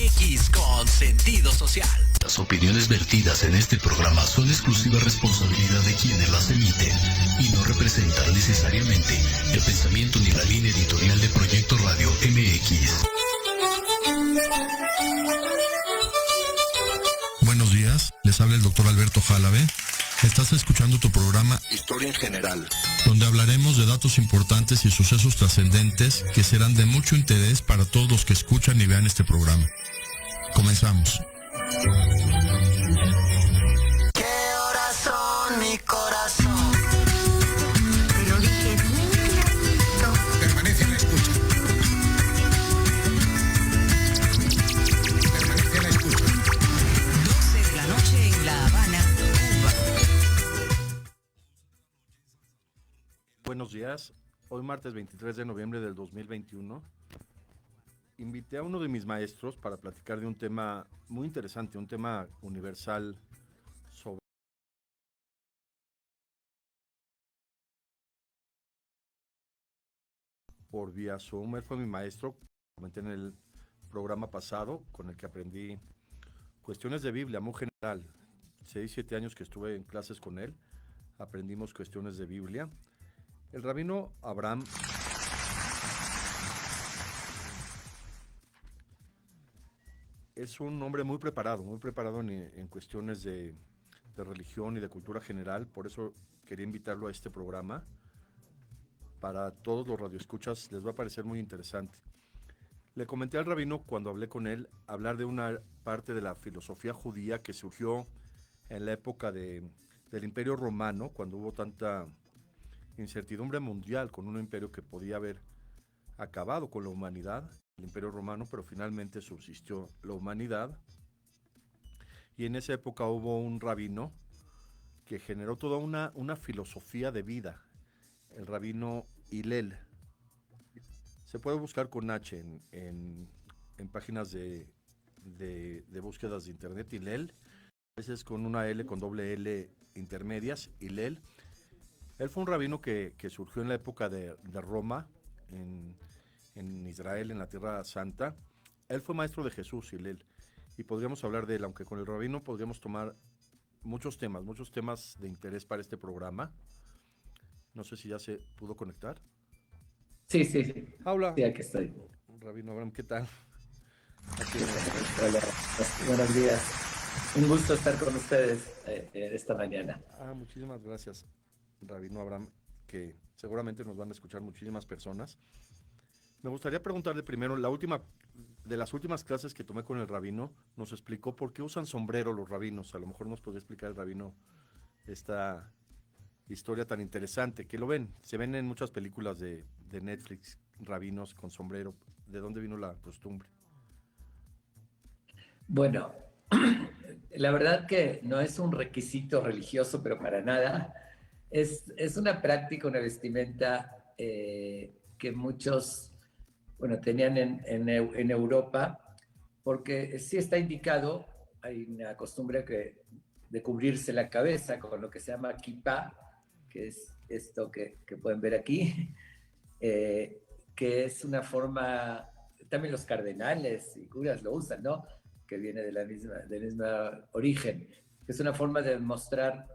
MX con sentido social. Las opiniones vertidas en este programa son exclusiva responsabilidad de quienes las emiten y no representan necesariamente el pensamiento ni la línea editorial de Proyecto Radio MX. Buenos días, les habla el doctor Alberto Jálave. Estás escuchando tu programa Historia en General, donde hablaremos de datos importantes y sucesos trascendentes que serán de mucho interés para todos los que escuchan y vean este programa. Comenzamos. ¿Qué horas son, mi corazón? Pero dije muy clarito. Permanece en la escucha. Permanece en la escucha. 12 de la noche en La Habana, Cuba. Buenos días, hoy martes 23 de noviembre del 2021, invité a uno de mis maestros para platicar de un tema muy interesante, un tema universal sobre por vía Zoom. Él fue mi maestro, comenté en el programa pasado, con el que aprendí cuestiones de Biblia muy general. 6-7 años que estuve en clases con él, aprendimos cuestiones de Biblia. El rabino Abraham es un hombre muy preparado en cuestiones de religión y de cultura general, por eso quería invitarlo a este programa. Para todos los radioescuchas les va a parecer muy interesante. Le comenté al rabino cuando hablé con él hablar de una parte de la filosofía judía que surgió en la época del Imperio Romano, cuando hubo tanta incertidumbre mundial con un imperio que podía haber acabado con la humanidad, el Imperio Romano, pero finalmente subsistió la humanidad. Y en esa época hubo un rabino que generó toda una filosofía de vida, el rabino Hillel. Se puede buscar con H en páginas de búsquedas de internet, Hillel, a veces con una L, con doble L intermedias, Hillel. Él fue un rabino que surgió en la época de Roma, en Israel, en la Tierra Santa. Él fue maestro de Jesús, Hillel, y podríamos hablar de él, aunque con el rabino podríamos tomar muchos temas de interés para este programa. No sé si ya se pudo conectar. Sí. Hola. Sí, aquí estoy. Rabino Abraham, ¿qué tal? Hola, buenos días. Un gusto estar con ustedes esta mañana. Muchísimas gracias, Rabino Abraham, que seguramente nos van a escuchar muchísimas personas. Me gustaría preguntarle primero, de las últimas clases que tomé con el rabino, nos explicó por qué usan sombrero los rabinos. A lo mejor nos podría explicar el rabino esta historia tan interesante, que se ven en muchas películas de Netflix, rabinos con sombrero. ¿De dónde vino la costumbre? Bueno, la verdad que no es un requisito religioso, pero para nada. Es una práctica, una vestimenta que muchos, tenían en Europa, porque sí está indicado, hay una costumbre de cubrirse la cabeza con lo que se llama kippah, que es esto que pueden ver aquí, que es una forma, también los cardenales y curas lo usan, ¿no? Que viene del mismo origen, que es una forma de mostrar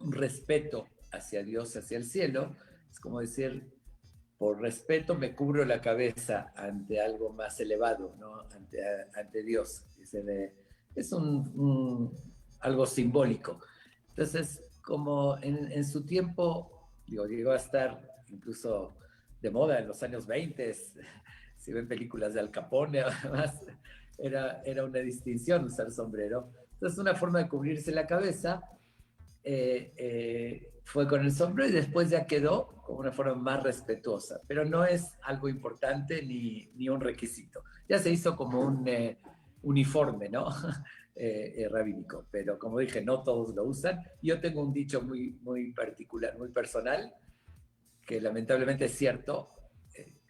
un respeto hacia Dios, hacia el cielo. Es como decir, por respeto me cubro la cabeza ante algo más elevado, ¿no? Ante Dios. Es algo simbólico. Entonces, como en su tiempo, llegó a estar incluso de moda en los años 20, si ven películas de Al Capone, además, era una distinción usar sombrero. Entonces, una forma de cubrirse la cabeza fue con el sombrero y después ya quedó como una forma más respetuosa, pero no es algo importante ni un requisito. Ya se hizo como un uniforme, ¿no? Rabínico, pero como dije, no todos lo usan. Yo tengo un dicho muy particular, muy personal, que lamentablemente es cierto.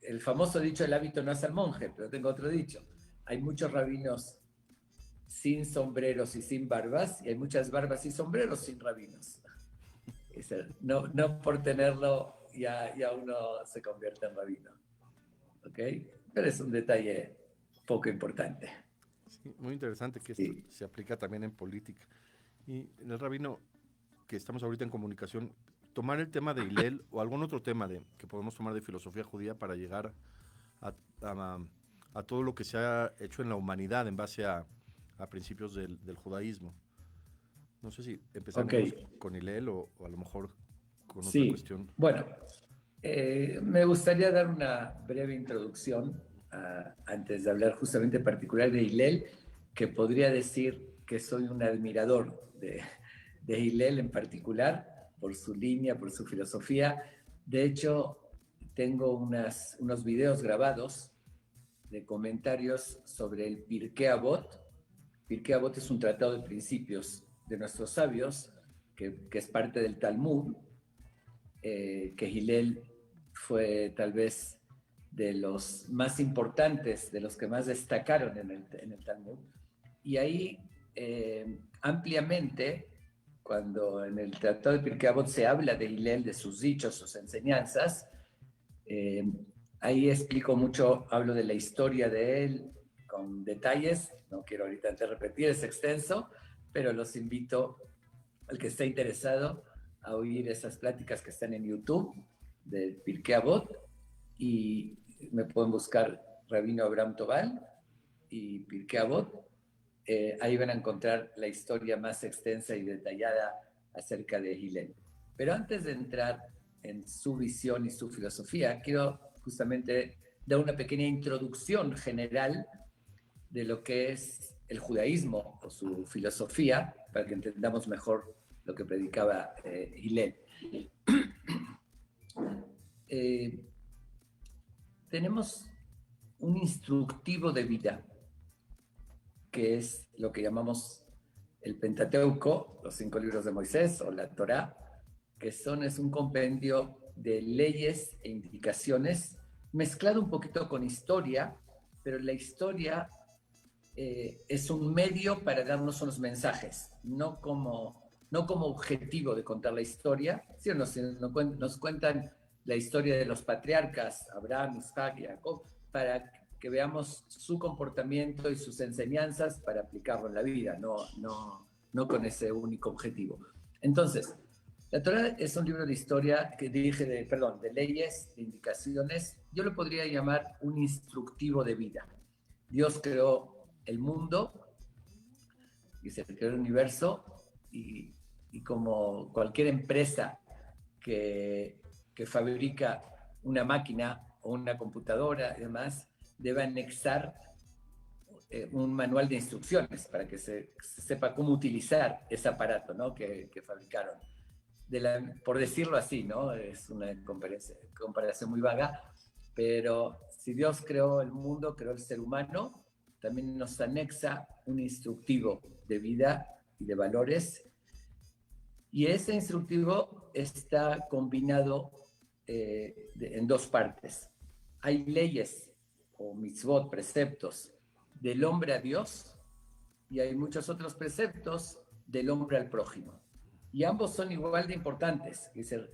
El famoso dicho, el hábito no hace al monje, pero tengo otro dicho. Hay muchos rabinos sin sombreros y sin barbas, y hay muchas barbas y sombreros sin rabinos. No por tenerlo ya uno se convierte en rabino. ¿Ok? Pero es un detalle poco importante. Sí, muy interesante que esto Sí. se aplica también en política. Y en el rabino, que estamos ahorita en comunicación, tomar el tema de Hillel o algún otro tema que podemos tomar de filosofía judía para llegar a, a- a todo lo que se ha hecho en la humanidad en base a principios del judaísmo. No sé si Ok, empezaremos con Hillel o a lo mejor con otra sí. cuestión. Bueno, me gustaría dar una breve introducción antes de hablar justamente en particular de Hillel, que podría decir que soy un admirador de Hillel en particular, por su línea, por su filosofía. De hecho, tengo unos videos grabados de comentarios sobre el Pirkei Avot. Pirkei Avot es un tratado de principios de nuestros sabios, que es parte del Talmud, que Hillel fue tal vez de los más importantes, de los que más destacaron en el Talmud. Y ahí ampliamente, cuando en el Tratado de Pirkei Avot se habla de Hillel, de sus dichos, sus enseñanzas, ahí explico mucho, hablo de la historia de él con detalles, no quiero ahorita repetir, es extenso, pero los invito al que esté interesado a oír esas pláticas que están en YouTube del Pirkei Avot, y me pueden buscar Rabino Abraham Tobal y Pirkei Avot. Ahí van a encontrar la historia más extensa y detallada acerca de Hillel. Pero antes de entrar en su visión y su filosofía, quiero justamente dar una pequeña introducción general de lo que es el judaísmo o su filosofía, para que entendamos mejor lo que predicaba Hillel. Tenemos un instructivo de vida, que es lo que llamamos el Pentateuco, los 5 libros de Moisés o la Torá, que es un compendio de leyes e indicaciones, mezclado un poquito con historia, pero la historia es un medio para darnos unos mensajes, no como objetivo de contar la historia. Sí, nos cuentan la historia de los patriarcas, Abraham, Isaac y Jacob, para que veamos su comportamiento y sus enseñanzas para aplicarlo en la vida, no con ese único objetivo. Entonces, la Torá es un libro de historia que de leyes, de indicaciones. Yo lo podría llamar un instructivo de vida. Dios creó el mundo y se creó el universo, y como cualquier empresa que fabrica una máquina o una computadora y demás, debe anexar un manual de instrucciones para que se sepa cómo utilizar ese aparato, ¿no?, que fabricaron. Por decirlo así, ¿no? Es una comparación muy vaga, pero si Dios creó el mundo, creó el ser humano, también nos anexa un instructivo de vida y de valores, y ese instructivo está combinado en dos partes. Hay leyes o mitzvot, preceptos del hombre a Dios, y hay muchos otros preceptos del hombre al prójimo. Y ambos son igual de importantes. Es decir,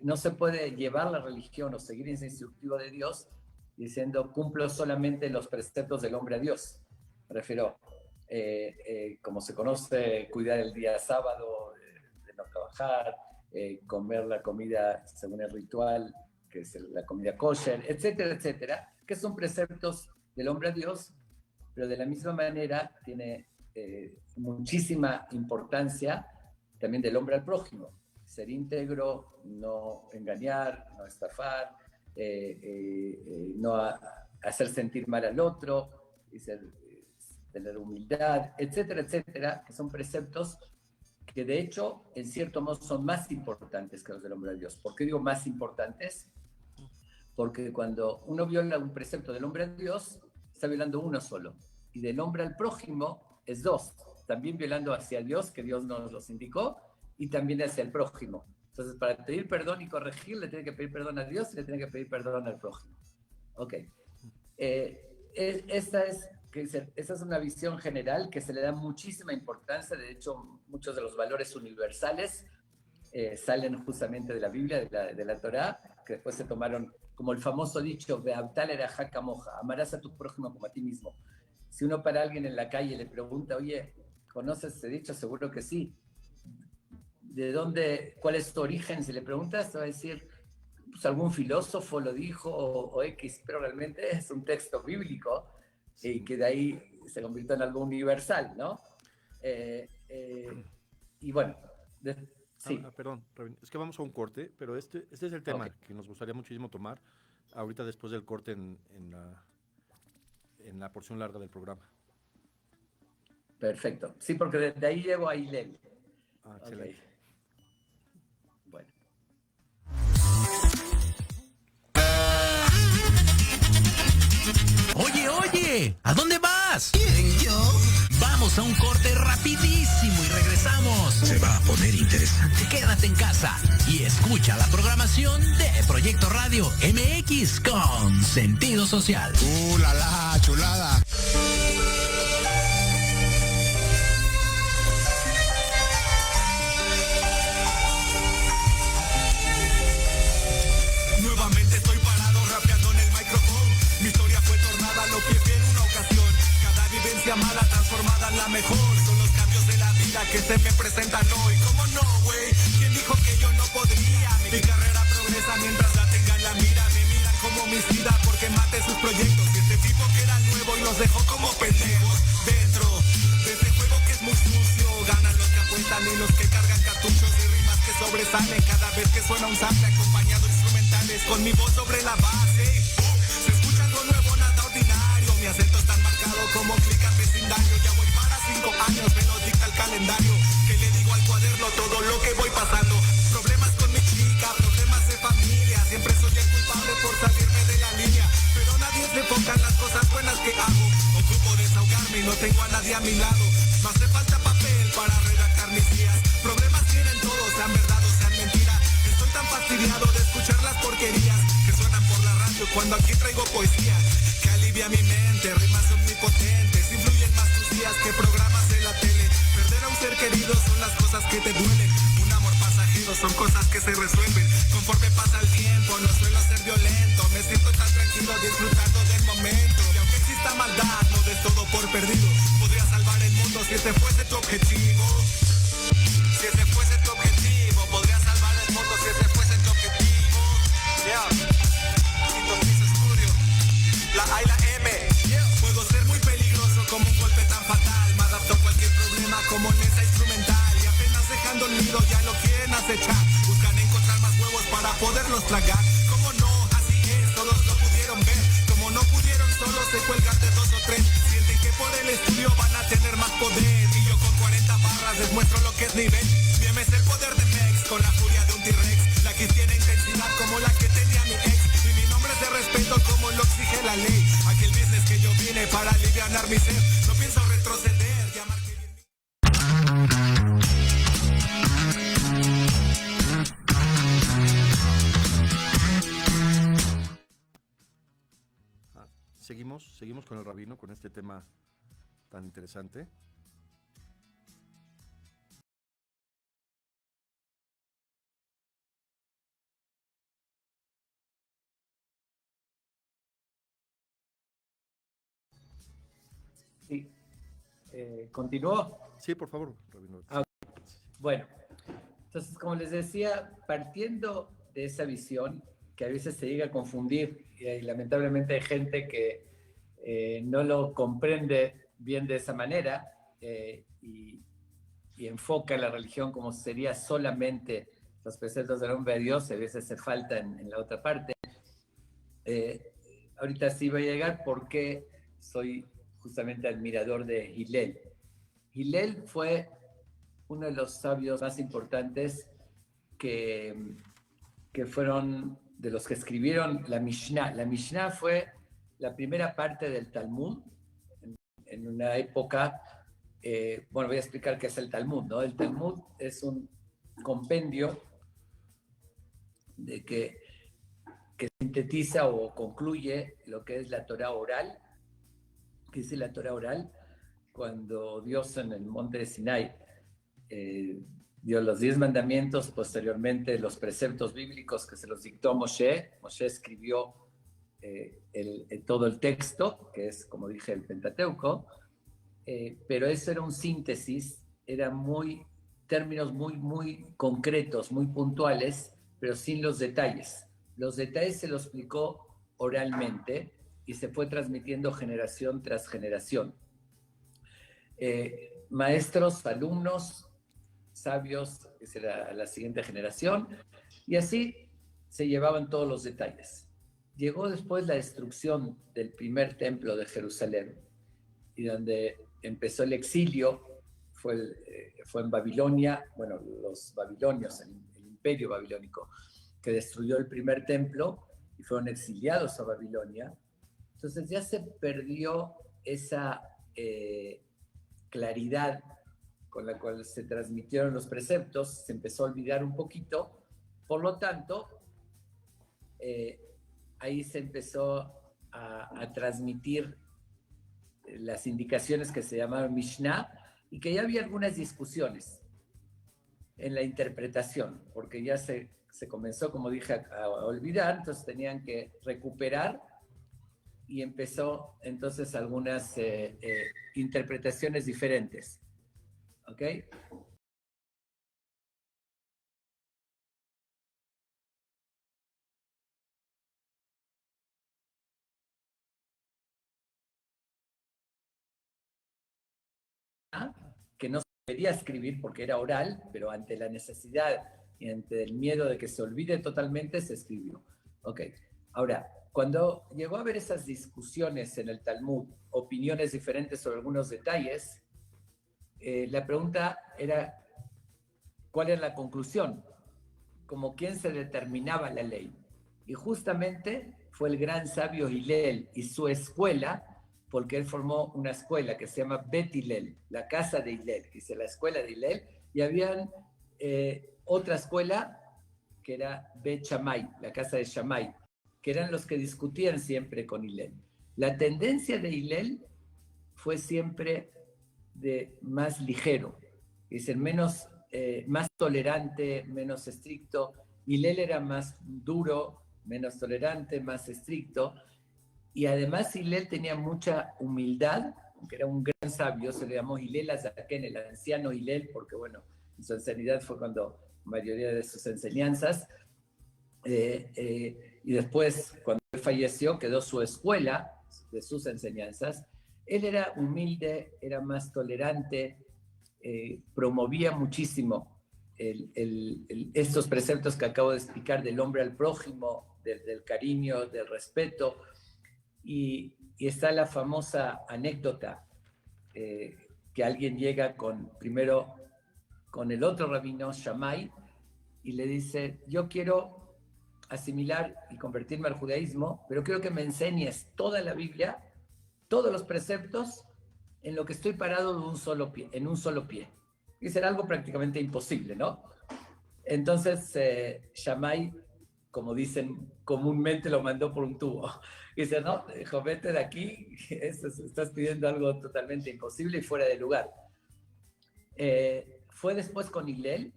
no se puede llevar la religión o seguir ese instructivo de Dios diciendo cumplo solamente los preceptos del hombre a Dios. Me refiero, como se conoce, cuidar el día sábado, de no trabajar, comer la comida según el ritual, que es la comida kosher, etcétera, etcétera, que son preceptos del hombre a Dios, pero de la misma manera tiene muchísima importancia también del hombre al prójimo. Ser íntegro, no engañar, no estafar, no hacer sentir mal al otro, tener humildad, etcétera, etcétera, que son preceptos que de hecho, en cierto modo, son más importantes que los del hombre a Dios. ¿Por qué digo más importantes? Porque cuando uno viola un precepto del hombre a Dios, está violando uno solo. Y del hombre al prójimo es dos. También violando hacia Dios, que Dios nos los indicó, y también hacia el prójimo. Entonces, para pedir perdón y corregir, le tiene que pedir perdón a Dios y le tiene que pedir perdón al prójimo. Ok. Esta es una visión general que se le da muchísima importancia. De hecho, muchos de los valores universales salen justamente de la Biblia, de la Torá, que después se tomaron como el famoso dicho, Ve'avtal erajá kamoja, amarás a tu prójimo como a ti mismo. Si uno para a alguien en la calle y le pregunta, oye, ¿conoces ese dicho? Seguro que sí. ¿De dónde, cuál es tu origen? Si le preguntas, te va a decir, pues algún filósofo lo dijo o X, pero realmente es un texto bíblico y que de ahí se convirtió en algo universal, ¿no? Y bueno, sí. Perdón, Rabin, es que vamos a un corte, pero este es el tema que nos gustaría muchísimo tomar ahorita después del corte en la porción larga del programa. Perfecto. Sí, porque desde ahí llego a Hillel. Excelente. Okay. Bueno. Oye, ¿a dónde vas? ¿Quién, yo? Vamos a un corte rapidísimo y regresamos. Se va a poner interesante. Quédate en casa y escucha la programación de Proyecto Radio MX con sentido social. La chulada. Nuevamente estoy parado rapeando en el micrófono. Mi historia fue tornada lo que vi en una ocasión. Cada vivencia mala transformada en la mejor. Son los cambios de la vida que se me presentan hoy. ¿Cómo no, güey? ¿Quién dijo que yo no podría? Mi carrera progresa mientras la tengan la mira. Me miran como homicida porque maté sus proyectos. Y este tipo que era nuevo y los dejó como pendejos. Dentro de este juego que es muy sucio, ganan los que apuestan y los que cargan cartuchos y rimas que sobresalen cada vez que suena un sample acompañado instrumentales con mi voz sobre la base. Se escucha algo nuevo, nada ordinario. Mi acento es tan marcado como clic al vecindario. Ya voy para 5 años, me lo dicta el calendario. Que le digo al cuaderno todo lo que voy pasando. Problemas con mi chica, problemas de familia. Siempre soy el culpable por salirme de la línea. Pero nadie se enfoca en las cosas buenas que hago. Ocupo desahogarme y no tengo a nadie a mi lado. Me hace falta papel para redactar mis días. Problemas tienen todos, sean verdad o sean mentira. Estoy tan fastidiado de escuchar las porquerías que suenan por la radio cuando aquí traigo poesía. Que alivia mi mente, rimas omnipotentes. Influyen más tus días que programas de la tele. Perder a un ser querido son las cosas que te duelen. Un amor pasajero son cosas que se resuelven. Conforme pasa el tiempo no suelo ser violento. Me siento tan tranquilo disfrutando del momento. Y aunque exista maldad, no des todo por perdido. Podrías salvar el mundo si ese fuese tu objetivo. Si ese fuese tu objetivo, podrías salvar el mundo si ese fuese tu objetivo. Estudio, la A y la M. Puedo ser muy peligroso como un golpe tan fatal. Me adapto a cualquier problema como en esa instrumental. Y apenas dejando el nido ya lo quieren acechar. Buscan encontrar más huevos para poderlos tragar. Como no, así es, todos lo pudieron ver. Como no pudieron, solo se cuelgan de 2 o 3. Sienten que por el estudio van a tener más poder. Y yo con 40 barras les muestro lo que es nivel. Mi M es el poder de Mex, con la furia de un T-Rex. La que tiene intensidad como la que tenía mi ex. Y mi nombre es de respeto como lo exige la ley. Aquel business que yo vine para alivianar mi ser. No pienso retroceder, ya marqué bien mi... Seguimos con el rabino, con este tema tan interesante. Sí. ¿Continúo? Sí, por favor, rabino. Bueno, entonces, como les decía, partiendo de esa visión, que a veces se llega a confundir, y lamentablemente hay gente que no lo comprende bien de esa manera, y enfoca la religión como sería solamente los preceptos del hombre de Dios, y a veces se falta en la otra parte. Ahorita sí voy a llegar porque soy justamente admirador de Hillel. Hillel fue uno de los sabios más importantes que fueron de los que escribieron la Mishnah. La Mishnah fue la primera parte del Talmud en una época. Bueno, voy a explicar qué es el Talmud, ¿no? El Talmud es un compendio que sintetiza o concluye lo que es la Torah oral. ¿Qué dice la Torah oral? Cuando Dios en el monte de Sinai dio los 10 mandamientos, posteriormente los preceptos bíblicos que se los dictó Moshe. Moshe escribió todo el texto, que es, como dije, el Pentateuco, pero eso era un síntesis, eran términos muy concretos, muy puntuales, pero sin los detalles. Los detalles se los explicó oralmente y se fue transmitiendo generación tras generación. Maestros, alumnos, sabios, esa era la siguiente generación, y así se llevaban todos los detalles. Llegó después la destrucción del primer templo de Jerusalén, y donde empezó el exilio, fue en Babilonia, bueno, los babilonios, el imperio babilónico, que destruyó el primer templo y fueron exiliados a Babilonia. Entonces ya se perdió esa claridad con la cual se transmitieron los preceptos, se empezó a olvidar un poquito, por lo tanto, ahí se empezó a transmitir las indicaciones que se llamaban Mishnah, y que ya había algunas discusiones en la interpretación, porque ya se comenzó, como dije, a olvidar, entonces tenían que recuperar, y empezó entonces algunas interpretaciones diferentes. ¿Ok? Que no se debería escribir porque era oral, pero ante la necesidad y ante el miedo de que se olvide totalmente, se escribió. Ok, ahora, cuando llegó a haber esas discusiones en el Talmud, opiniones diferentes sobre algunos detalles, la pregunta era, ¿cuál era la conclusión? Como quién se determinaba la ley. Y justamente fue el gran sabio Hillel y su escuela, porque él formó una escuela que se llama Bet Hillel, la casa de Hillel, que dice la escuela de Hillel, y había otra escuela que era Bet Shammai, la casa de Shammai, que eran los que discutían siempre con Hillel. La tendencia de Hillel fue siempre de más ligero, dicen más tolerante, menos estricto. Hillel era más duro, menos tolerante, más estricto. Y además Hillel tenía mucha humildad, aunque era un gran sabio, se le llamó Hillel Azaken, el anciano Hillel, porque bueno, su ancianidad fue cuando la mayoría de sus enseñanzas, y después cuando él falleció quedó su escuela de sus enseñanzas. Él era humilde, era más tolerante, promovía muchísimo estos preceptos que acabo de explicar del hombre al prójimo, del cariño, del respeto. Y está la famosa anécdota que alguien llega primero con el otro rabino, Shammai, y le dice, yo quiero asimilar y convertirme al judaísmo, pero quiero que me enseñes toda la Biblia, todos los preceptos, en lo que estoy parado en un solo pie. Y será algo prácticamente imposible, ¿no? Entonces, Shammai, como dicen comúnmente, lo mandó por un tubo. Y dice, no, hijo, vete de aquí, estás pidiendo algo totalmente imposible y fuera de lugar. Fue después con Hillel.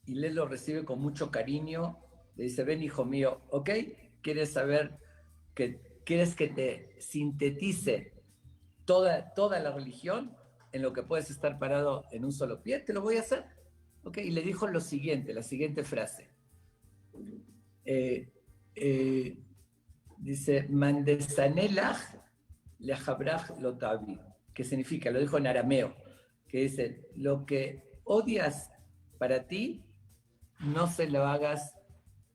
Hillel lo recibe con mucho cariño. Le dice, ven, hijo mío, ¿ok? ¿Quieres que te sintetice toda la religión en lo que puedes estar parado en un solo pie? Te lo voy a hacer. ¿Ok? Y le dijo la siguiente frase. Dice, Mandesanelach lejabrach lotavi, que significa, lo dijo en arameo, que dice, lo que odias para ti, no se lo hagas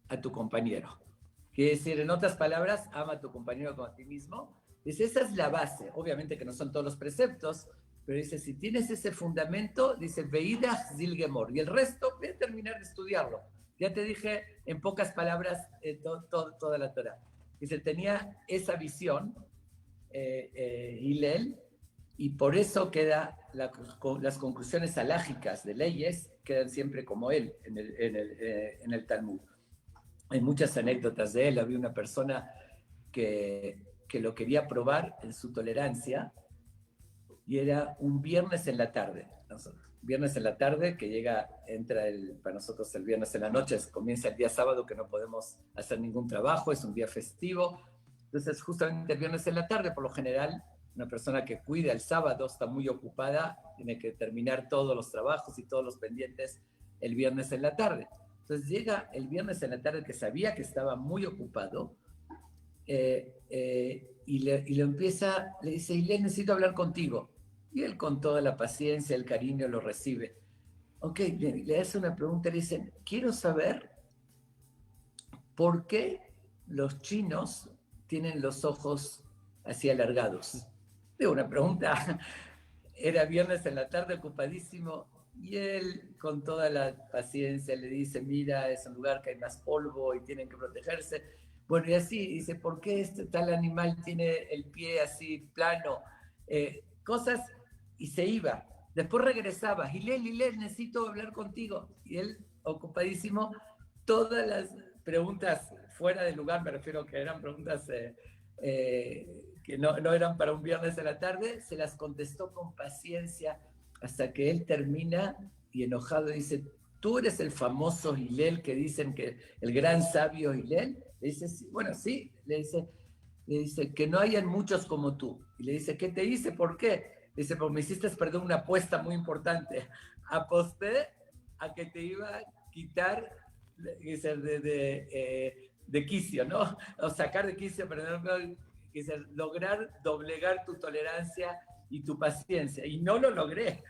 a tu compañero. Quiere decir, en otras palabras, ama a tu compañero como a ti mismo. Dice, esa es la base. Obviamente que no son todos los preceptos, pero dice, si tienes ese fundamento, dice, Veidach Zilgemor, y el resto, voy a terminar de estudiarlo. Ya te dije en pocas palabras toda la Torah. Dice, tenía esa visión, Hillel, y por eso las conclusiones halágicas de leyes quedan siempre como él en el Talmud. Hay muchas anécdotas de él. Había una persona que lo quería probar en su tolerancia, y era un viernes en la tarde. Viernes en la tarde, que para nosotros el viernes en la noche, comienza el día sábado, que no podemos hacer ningún trabajo, es un día festivo, Entonces, justamente el viernes en la tarde, por lo general, una persona que cuida el sábado está muy ocupada, tiene que terminar todos los trabajos y todos los pendientes el viernes en la tarde. Entonces llega el viernes en la tarde, que sabía que estaba muy ocupado, y le empieza, le dice, Hillel, necesito hablar contigo. Y él con toda la paciencia, el cariño lo recibe. Ok, le hace una pregunta, le dice, quiero saber por qué los chinos tienen los ojos así alargados. De una pregunta, era viernes en la tarde, ocupadísimo, y él con toda la paciencia le dice, mira, es un lugar que hay más polvo y tienen que protegerse. Bueno, y así dice, ¿por qué este tal animal tiene el pie así plano? Cosas, y se iba. Después regresaba, Hillel, necesito hablar contigo. Y él, ocupadísimo, todas las preguntas fuera de lugar, me refiero que eran preguntas que no eran para un viernes de la tarde, se las contestó con paciencia hasta que él termina y enojado dice, ¿tú eres el famoso Hillel que dicen que el gran sabio Hillel? Le dice, sí, bueno, sí, le dice que no hayan muchos como tú. Y le dice, ¿qué te hice? ¿Por qué? Le dice, porque me hiciste perder una apuesta muy importante. Aposté a que te iba a quitar, dice, de quicio, ¿no? O sacar de quicio, perdón, dice, lograr doblegar tu tolerancia y tu paciencia. Y no lo logré.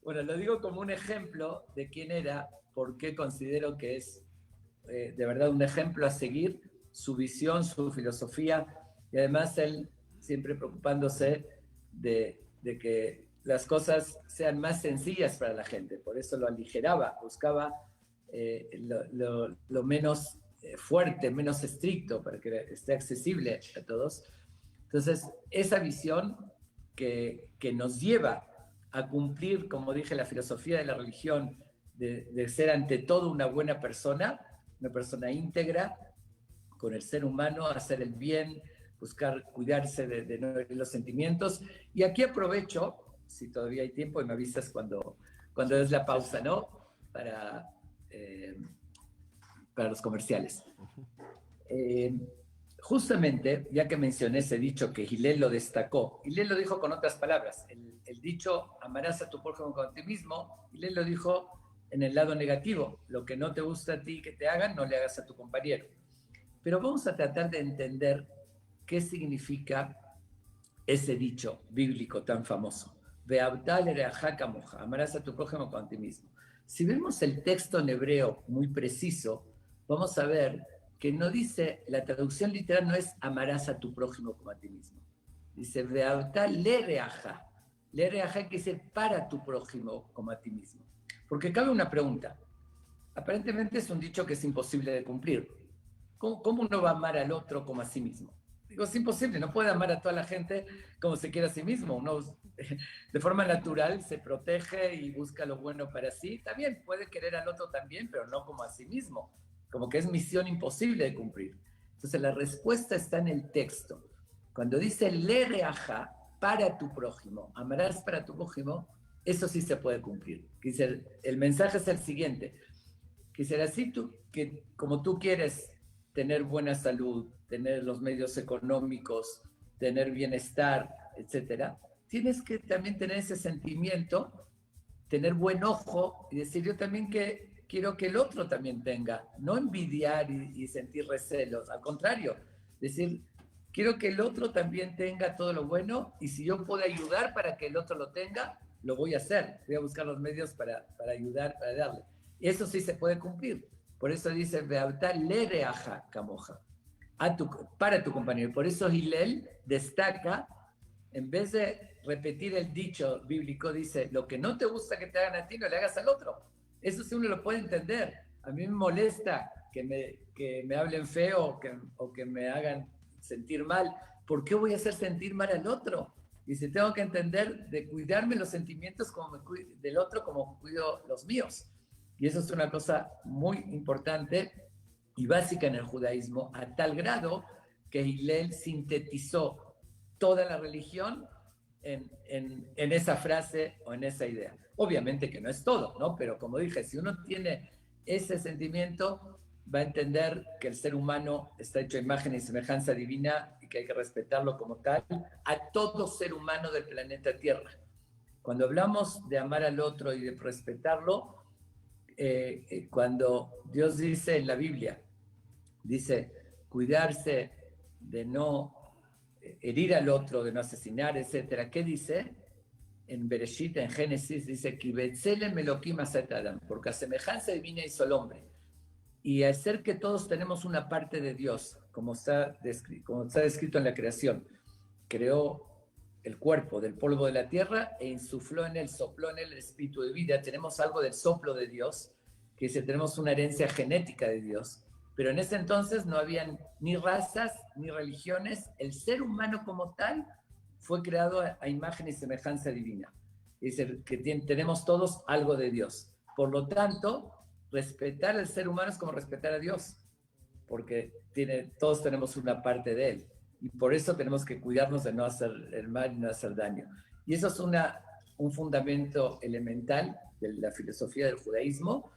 Bueno, lo digo como un ejemplo de quién era, porque considero que es de verdad un ejemplo a seguir, su visión, su filosofía, y además él siempre preocupándose de que las cosas sean más sencillas para la gente, por eso lo aligeraba, buscaba lo menos fuerte, menos estricto, para que esté accesible a todos. Entonces, esa visión que nos lleva a cumplir, como dije, la filosofía de la religión, de ser ante todo una buena persona, una persona íntegra, con el ser humano, hacer el bien, buscar cuidarse de no herir los sentimientos. Y aquí aprovecho, si todavía hay tiempo, y me avisas cuando es la pausa, ¿no? Para los comerciales. Justamente, ya que mencioné ese dicho que Hillel lo destacó, Hillel lo dijo con otras palabras. El dicho, amarás a tu prójimo como a ti mismo, Hillel lo dijo en el lado negativo. Lo que no te gusta a ti que te hagan, no le hagas a tu compañero. Pero vamos a tratar de entender qué significa ese dicho bíblico tan famoso. Amarás a tu prójimo como a ti mismo. Si vemos el texto en hebreo muy preciso, vamos a ver que no dice, la traducción literal no es amarás a tu prójimo como a ti mismo. Dice, lereaja. Lereaja quiere decir para tu prójimo como a ti mismo. Porque cabe una pregunta. Aparentemente es un dicho que es imposible de cumplir. ¿Cómo uno va a amar al otro como a sí mismo? Digo, es imposible, no puede amar a toda la gente como se quiere a sí mismo. Uno de forma natural se protege y busca lo bueno para sí. También puede querer al otro también, pero no como a sí mismo. Como que es misión imposible de cumplir. Entonces la respuesta está en el texto. Cuando dice lereaja, para tu prójimo, amarás para tu prójimo, eso sí se puede cumplir. El mensaje es el siguiente. Así que como tú quieres tener buena salud, tener los medios económicos, tener bienestar, etc., tienes que también tener ese sentimiento, tener buen ojo y decir yo también que quiero que el otro también tenga, no envidiar y sentir recelos, al contrario, decir, quiero que el otro también tenga todo lo bueno y si yo puedo ayudar para que el otro lo tenga, lo voy a hacer, voy a buscar los medios para ayudar, para darle. Y eso sí se puede cumplir. Por eso dice, para tu compañero. Por eso Hillel destaca, en vez de repetir el dicho bíblico, dice, lo que no te gusta que te hagan a ti, no le hagas al otro. Eso sí uno lo puede entender. A mí me molesta que me hablen feo o que me hagan sentir mal. ¿Por qué voy a hacer sentir mal al otro? Dice, tengo que entender de cuidarme los sentimientos del otro como cuido los míos. Y eso es una cosa muy importante y básica en el judaísmo, a tal grado que Hillel sintetizó toda la religión en esa frase o en esa idea. Obviamente que no es todo, ¿no? Pero como dije, si uno tiene ese sentimiento, va a entender que el ser humano está hecho a imagen y semejanza divina y que hay que respetarlo como tal, a todo ser humano del planeta Tierra. Cuando hablamos de amar al otro y de respetarlo, cuando Dios dice en la Biblia, dice cuidarse de no herir al otro, de no asesinar, etcétera, ¿qué dice? En Bereshit, en Génesis, dice porque a semejanza divina hizo el hombre. Y al ser que todos tenemos una parte de Dios, como está descrito en la creación, creó el cuerpo del polvo de la tierra e insufló en él, sopló en él el espíritu de vida. Tenemos algo del soplo de Dios, que dice, tenemos una herencia genética de Dios. Pero en ese entonces no habían ni razas, ni religiones. El ser humano como tal fue creado a imagen y semejanza divina. Dice que tenemos todos algo de Dios. Por lo tanto, respetar al ser humano es como respetar a Dios, porque todos tenemos una parte de él. Y por eso tenemos que cuidarnos de no hacer el mal y no hacer daño. Y eso es un fundamento elemental de la filosofía del judaísmo.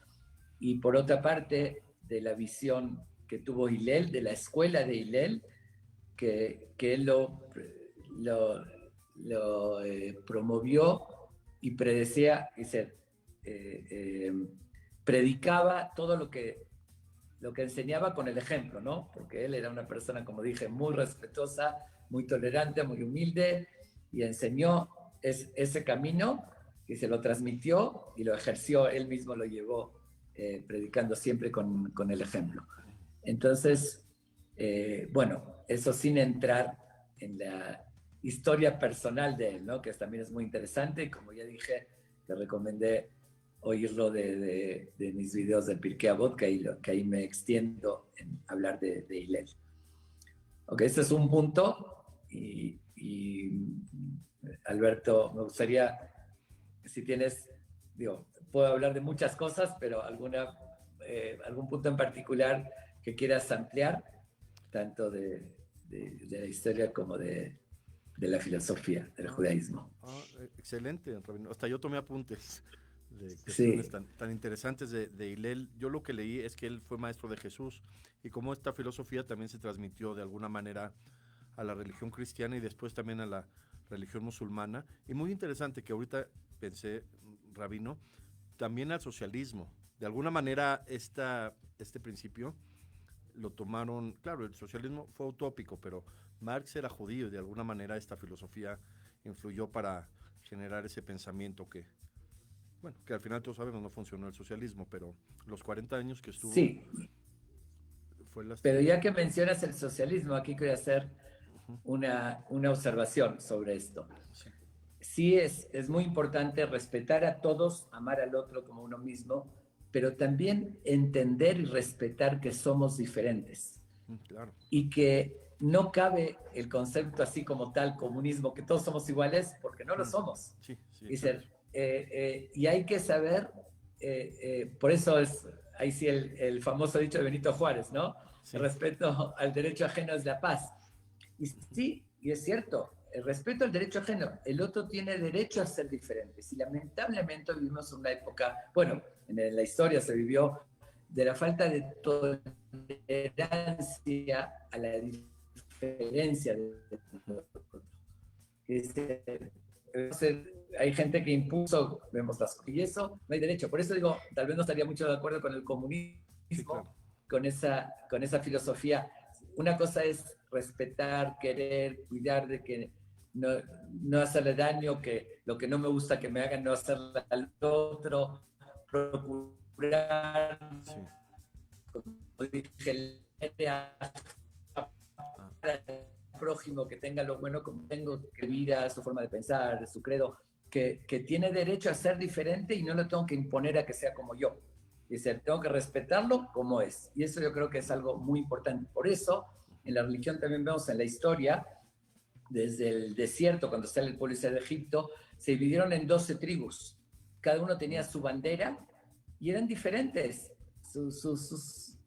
Y por otra parte, de la visión que tuvo Hillel, de la escuela de Hillel, que él lo promovió y predecía, predicaba todo lo que enseñaba con el ejemplo, ¿no? Porque él era una persona, como dije, muy respetuosa, muy tolerante, muy humilde, y enseñó ese camino y se lo transmitió y lo ejerció, él mismo lo llevó, predicando siempre con el ejemplo. Entonces, bueno, eso sin entrar en la historia personal de él, ¿no? Que también es muy interesante, y como ya dije, te recomendé oírlo de mis videos del Pirkei Avot, que ahí me extiendo en hablar de Hillel. Ok, este es un punto, y Alberto, me gustaría, si tienes, puedo hablar de muchas cosas, pero algún punto en particular que quieras ampliar, tanto de la historia como de la filosofía del judaísmo. Excelente, Rabino. Hasta yo tomé apuntes de cuestiones tan interesantes de Hillel. Yo lo que leí es que él fue maestro de Jesús, y cómo esta filosofía también se transmitió de alguna manera a la religión cristiana y después también a la religión musulmana. Y muy interesante que ahorita pensé, Rabino, también al socialismo. De alguna manera este principio lo tomaron, claro, el socialismo fue utópico, pero Marx era judío y de alguna manera esta filosofía influyó para generar ese pensamiento que al final todos sabemos no funcionó el socialismo, pero los 40 años que estuvo... Sí, pero ya que mencionas el socialismo, aquí quiero hacer una observación sobre esto. Sí, es muy importante respetar a todos, amar al otro como uno mismo, pero también entender y respetar que somos diferentes. Claro. Y que no cabe el concepto así como tal, comunismo, que todos somos iguales, porque no lo somos. Sí, y hay que saber, por eso ahí sí el famoso dicho de Benito Juárez, ¿no? Sí. El respeto al derecho ajeno es la paz. Y sí, y es cierto, el respeto al derecho ajeno, el otro tiene derecho a ser diferente. Y lamentablemente vivimos una época, bueno, en la historia se vivió de la falta de tolerancia a la diferencia del otro. Hay gente que impuso, vemos las cosas, y eso no hay derecho. Por eso digo, tal vez no estaría mucho de acuerdo con el comunismo, sí, claro, con esa filosofía. Una cosa es respetar, querer, cuidar de que no hacerle daño, que lo que no me gusta que me hagan no hacerle al otro, procurar, sí, como dije, al prójimo que tenga lo bueno como tengo, que vida, su forma de pensar, su credo, que tiene derecho a ser diferente y no le tengo que imponer a que sea como yo. Dice, tengo que respetarlo como es. Y eso yo creo que es algo muy importante. Por eso, en la religión también vemos en la historia, desde el desierto, cuando sale el pueblo de Egipto, se dividieron en 12 tribus. Cada uno tenía su bandera y eran diferentes. Sus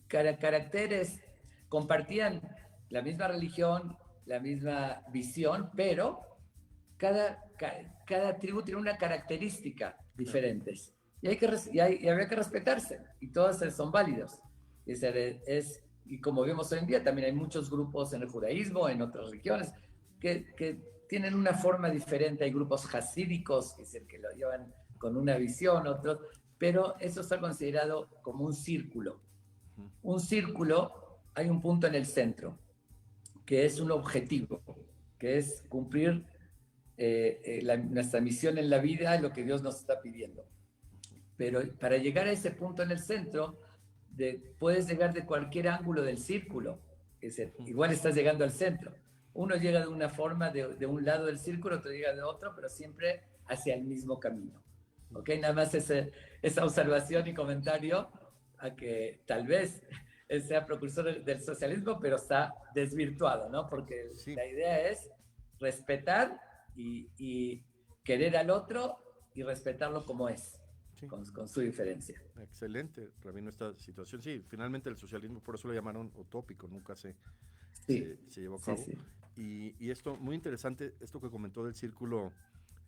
caracteres compartían la misma religión, la misma visión, pero cada tribu tiene una característica diferentes. Y había que respetarse, y todos son válidos. Y como vemos hoy en día, también hay muchos grupos en el judaísmo, en otras religiones, que tienen una forma diferente. Hay grupos hasídicos, que es el que lo llevan con una visión, otros, pero eso está considerado como un círculo. Un círculo, hay un punto en el centro, que es un objetivo, que es cumplir nuestra misión en la vida, lo que Dios nos está pidiendo. Pero para llegar a ese punto en el centro, puedes llegar de cualquier ángulo del círculo. Es decir, igual estás llegando al centro. Uno llega de una forma de un lado del círculo, otro llega de otro, pero siempre hacia el mismo camino. ¿Ok? Nada más esa observación y comentario a que tal vez él sea precursor del socialismo, pero está desvirtuado, ¿no? Porque sí, la idea es respetar y querer al otro y respetarlo como es, sí, con su diferencia. Excelente, Rabino, esta situación. Sí, finalmente el socialismo, por eso lo llamaron utópico, nunca se llevó a cabo. Sí, sí. Y esto, muy interesante, esto que comentó del círculo,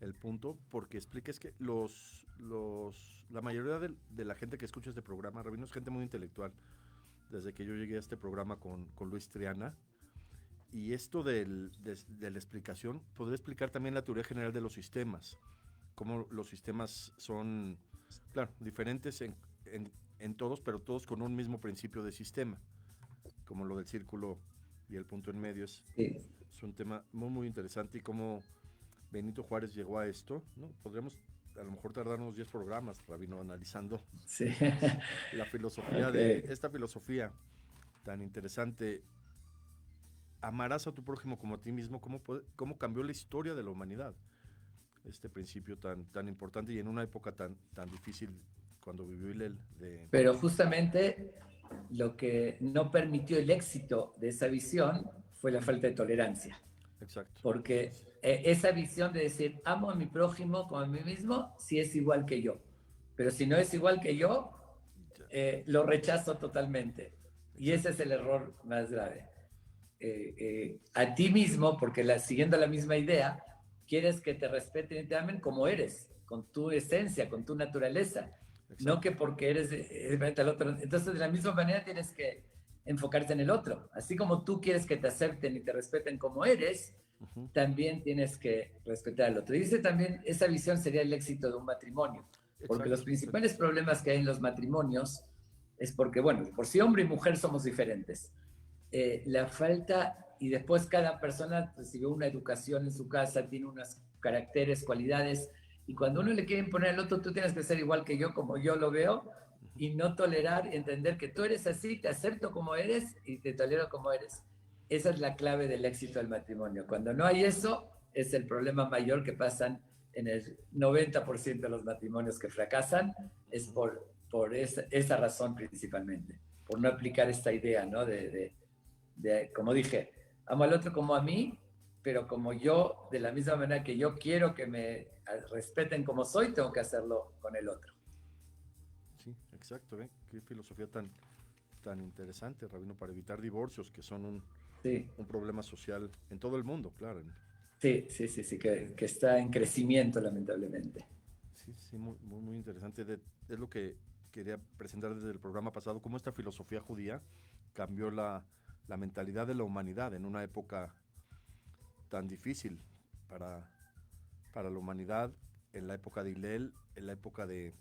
el punto, porque explica es que la mayoría de la gente que escucha este programa, Rabino, es gente muy intelectual. Desde que yo llegué a este programa con Luis Triana, y esto de la explicación, podría explicar también la teoría general de los sistemas, cómo los sistemas son, claro, diferentes en todos, pero todos con un mismo principio de sistema, como lo del círculo y el punto en medio. Es un tema muy, muy interesante, y cómo Benito Juárez llegó a esto, ¿no? Podríamos a lo mejor tardarnos 10 programas, Rabino, analizando la filosofía esta filosofía tan interesante. Amarás a tu prójimo como a ti mismo. ¿Cómo cambió la historia de la humanidad? Este principio tan importante, y en una época tan difícil cuando vivió Hillel. Pero justamente lo que no permitió el éxito de esa visión fue la falta de tolerancia. Exacto. Porque esa visión de decir, amo a mi prójimo como a mí mismo, si es igual que yo. Pero si no es igual que yo, lo rechazo totalmente. Y ese es el error más grave. A ti mismo, porque siguiendo la misma idea, quieres que te respeten y te amen como eres, con tu esencia, con tu naturaleza. Exacto. No que porque eres diferente al otro. Entonces, de la misma manera tienes que enfocarte en el otro. Así como tú quieres que te acepten y te respeten como eres, también tienes que respetar al otro. Y dice también, esa visión sería el éxito de un matrimonio. Porque los principales problemas que hay en los matrimonios es porque, bueno, por si hombre y mujer somos diferentes. La falta, y después cada persona recibió una educación en su casa, tiene unos caracteres, cualidades, y cuando uno le quiere imponer al otro, tú tienes que ser igual que yo, como yo lo veo, y no tolerar y entender que tú eres así, te acepto como eres y te tolero como eres. Esa es la clave del éxito del matrimonio. Cuando no hay eso, es el problema mayor que pasan en el 90% de los matrimonios que fracasan, es por esa razón principalmente, por no aplicar esta idea, ¿no? Como dije, amo al otro como a mí, pero como yo, de la misma manera que yo quiero que me respeten como soy, tengo que hacerlo con el otro. Sí, exacto, ¿eh? Qué filosofía tan interesante, Rabino, para evitar divorcios, que son un problema social en todo el mundo, claro. Sí, que está en crecimiento, lamentablemente. Sí, muy, muy, muy interesante. Es lo que quería presentar desde el programa pasado, cómo esta filosofía judía cambió la mentalidad de la humanidad en una época tan difícil para la humanidad, en la época de Hillel, en la época de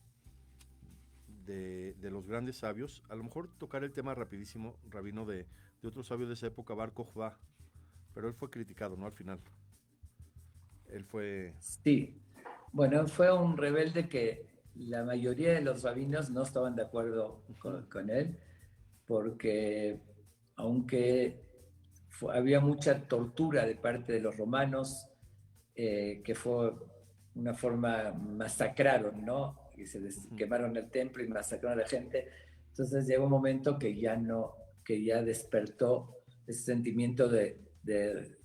los grandes sabios. A lo mejor tocar el tema rapidísimo, Rabino, de otro sabio de esa época, Bar Kokhba, pero él fue criticado, ¿no? Al final. Él fue... Sí, bueno, fue un rebelde que la mayoría de los rabinos no estaban de acuerdo con él, porque aunque había mucha tortura de parte de los romanos, que fue una forma, masacraron, ¿no? Y se quemaron el templo y masacraron a la gente. Entonces llegó un momento que ya despertó ese sentimiento de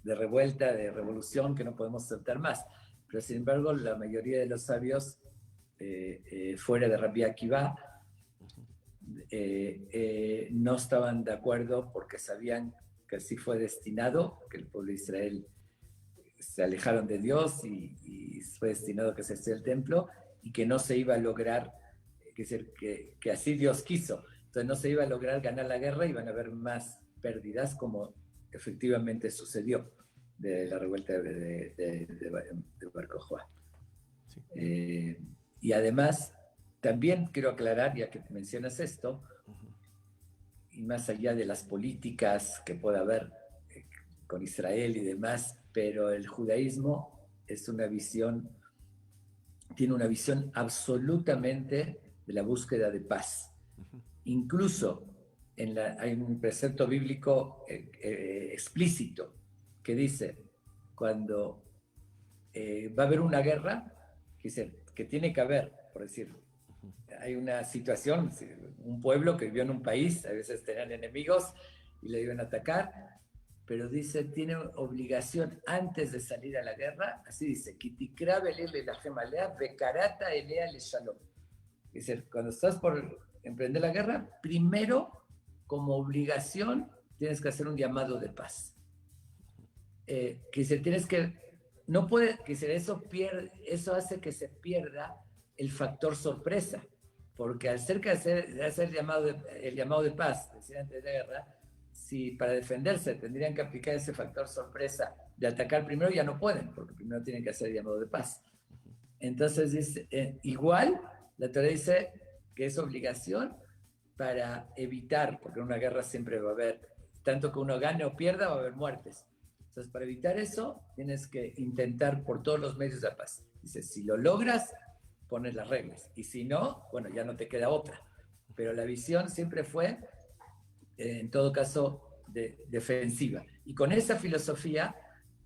revuelta, de revolución, que no podemos aceptar más. Pero sin embargo, la mayoría de los sabios, fuera de Rabbi Akiva, no estaban de acuerdo, porque sabían que así fue destinado, que el pueblo de Israel se alejaron de Dios y fue destinado a que se esté el templo, y que no se iba a lograr, que así Dios quiso. Entonces no se iba a lograr ganar la guerra, iban a haber más pérdidas, como efectivamente sucedió de la revuelta de Bar Kokhba. Sí. Y además, también quiero aclarar, ya que mencionas esto, y más allá de las políticas que pueda haber con Israel y demás, pero el judaísmo es una visión, tiene una visión absolutamente de la búsqueda de paz. Incluso hay un precepto bíblico explícito que dice, cuando va a haber una guerra, que tiene que haber, por decir, hay una situación, un pueblo que vivió en un país, a veces tenían enemigos y le iban a atacar, pero dice, tiene obligación antes de salir a la guerra, así dice, dice, cuando estás por emprender la guerra, primero, como obligación, tienes que hacer un llamado de paz. Que dice, tienes que, no puede, que dice, eso hace que se pierda el factor sorpresa, porque al ser que hacer el llamado de paz, decía antes de la guerra, si para defenderse tendrían que aplicar ese factor sorpresa de atacar primero, ya no pueden, porque primero tienen que hacer el llamado de paz. Entonces, dice, igual, la Torá dice que es obligación para evitar, porque en una guerra siempre va a haber, tanto que uno gane o pierda, va a haber muertes. Entonces, para evitar eso, tienes que intentar por todos los medios la paz. Dice, si lo logras, pones las reglas. Y si no, bueno, ya no te queda otra. Pero la visión siempre fue, en todo caso, defensiva. Y con esa filosofía,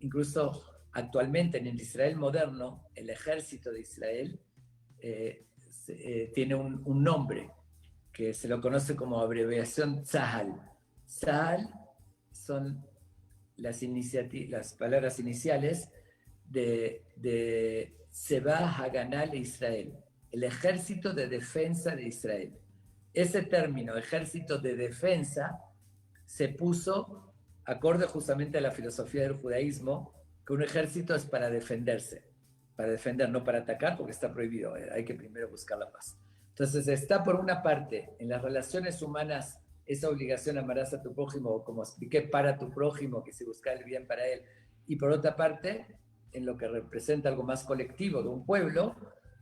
incluso actualmente en el Israel moderno, el ejército de Israel tiene un nombre que se lo conoce como abreviación Tzahal. Tzahal son las palabras iniciales de Seba Haganah Israel, el ejército de defensa de Israel. Ese término, ejército de defensa, se puso acorde justamente a la filosofía del judaísmo, que un ejército es para defenderse, para defender, no para atacar, porque está prohibido, hay que primero buscar la paz. Entonces está por una parte, en las relaciones humanas, esa obligación amarás a tu prójimo, como expliqué, para tu prójimo, que se busca el bien para él, y por otra parte, en lo que representa algo más colectivo de un pueblo,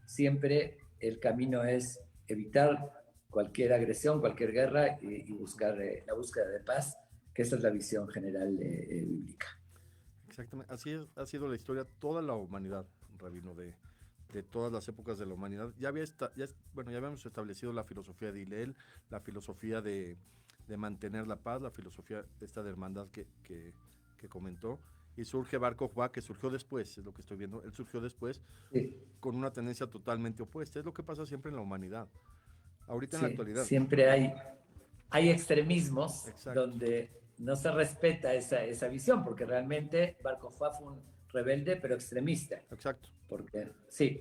siempre el camino es evitar cualquier agresión, cualquier guerra y buscar la búsqueda de paz, que esa es la visión general bíblica. Exactamente, así ha sido la historia, toda la humanidad, Rabino, de todas las épocas de la humanidad. Ya habíamos establecido la filosofía de Hillel, la filosofía de mantener la paz, la filosofía esta de hermandad que comentó, y surge Bar Kokhba, que surgió después, es lo que estoy viendo, él surgió después, sí, con una tendencia totalmente opuesta. Es lo que pasa siempre en la humanidad, ahorita, sí, en la actualidad. Siempre hay extremismos. Exacto. Donde no se respeta esa visión, porque realmente Bar Kokhba fue un rebelde, pero extremista. Exacto. Porque, sí.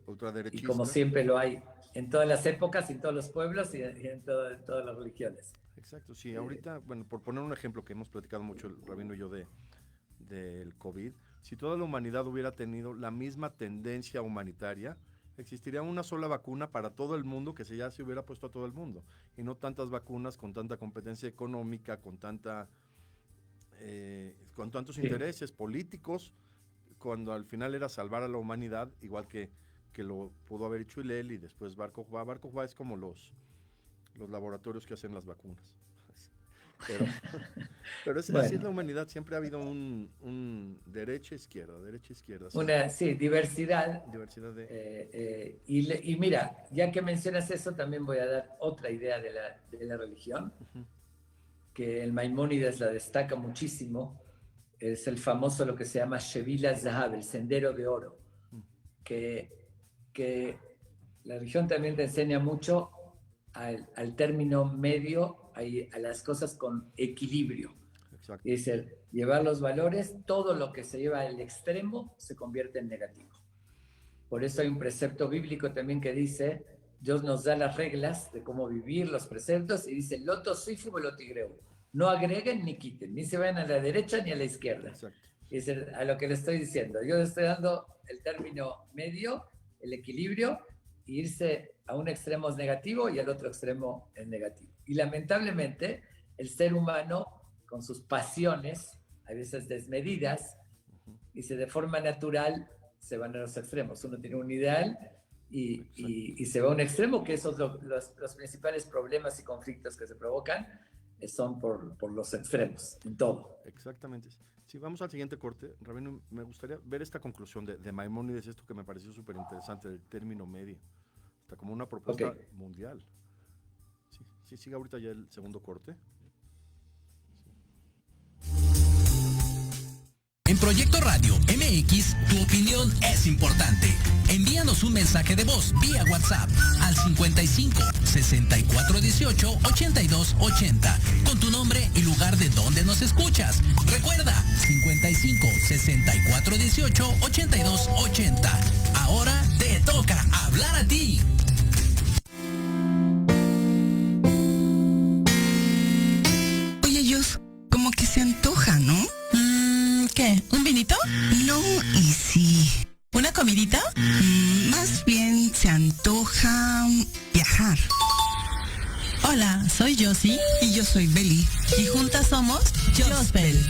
Ultraderechista. Y como siempre lo hay en todas las épocas, en todos los pueblos y en todas las religiones. Exacto, sí. Ahorita, bueno, por poner un ejemplo que hemos platicado mucho el Rabino y yo del COVID, si toda la humanidad hubiera tenido la misma tendencia humanitaria, existiría una sola vacuna para todo el mundo que ya se hubiera puesto a todo el mundo, y no tantas vacunas con tanta competencia económica, con tantos intereses políticos, cuando al final era salvar a la humanidad, igual que lo pudo haber hecho Hillel y después Bar Kokhba. Bar Kokhba es como los laboratorios que hacen las vacunas. Pero bueno, así es la humanidad, siempre ha habido un derecha-izquierda. ¿Sí? Diversidad. De... Y mira, ya que mencionas eso, también voy a dar otra idea de la religión, que el Maimónides la destaca muchísimo. Es el famoso, lo que se llama Shevila Zahab, el sendero de oro, que la religión también te enseña mucho al término medio, a las cosas con equilibrio. Exacto. Es decir, llevar los valores, todo lo que se lleva al extremo se convierte en negativo. Por eso hay un precepto bíblico también que dice, Dios nos da las reglas de cómo vivir, los preceptos, y dice, loto sifu lotigreu. No agreguen ni quiten, ni se vayan a la derecha ni a la izquierda. Exacto. Es a lo que le estoy diciendo. Yo le estoy dando el término medio, el equilibrio, irse a un extremo es negativo y al otro extremo es negativo. Y lamentablemente el ser humano, con sus pasiones, a veces desmedidas, y de forma natural se van a los extremos. Uno tiene un ideal y se va a un extremo, que esos los principales problemas y conflictos que se provocan son por los extremos, en todo. Exactamente. Si vamos al siguiente corte, Rabino, me gustaría ver esta conclusión de Maimónides, esto que me pareció súper interesante, del término medio. Está como una propuesta mundial. Sí, sigue ahorita ya el segundo corte. En Proyecto Radio MX, tu opinión es importante. Envíanos un mensaje de voz vía WhatsApp al 55 64 18 82 80 con tu nombre y lugar de donde nos escuchas. Recuerda, 55 64 18 82 80. Ahora te toca hablar a ti. Oye, Yus, como que se antoja, ¿no? ¿Qué? ¿Un vinito? No, y sí. ¿Una comidita? Más bien se antoja viajar. Hola, soy Josie. Y yo soy Beli. Y juntas somos Josbel.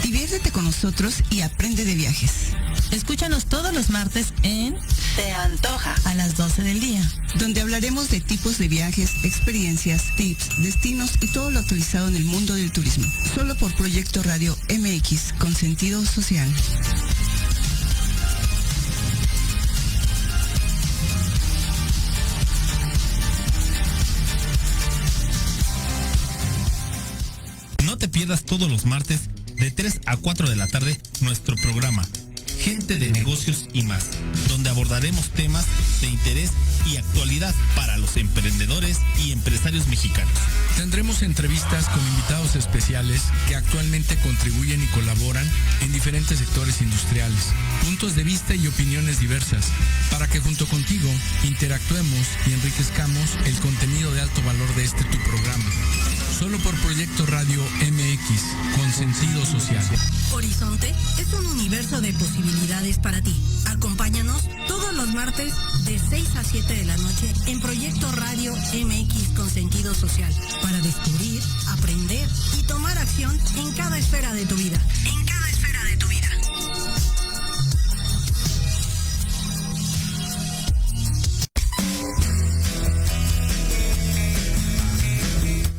Diviértete con nosotros y aprende de viajes. Escúchanos todos los martes en Se Antoja a las 12 del día, donde hablaremos de tipos de viajes, experiencias, tips, destinos y todo lo actualizado en el mundo del turismo. Solo por Proyecto Radio MX con sentido social. No te pierdas todos los martes de 3 a 4 de la tarde nuestro programa Gente de Negocios y Más, donde abordaremos temas de interés y actualidad para los emprendedores y empresarios mexicanos. Tendremos entrevistas con invitados especiales que actualmente contribuyen y colaboran en diferentes sectores industriales, puntos de vista y opiniones diversas, para que junto contigo interactuemos y enriquezcamos el contenido de alto valor de este tu programa. Solo por Proyecto Radio MX, con sentido social. Horizonte es un universo de posibilidades para ti. Acompáñanos todos los martes de 6 a 7 de la noche en Proyecto Radio MX con sentido social, para descubrir, aprender y tomar acción en cada esfera de tu vida. En cada esfera de tu vida.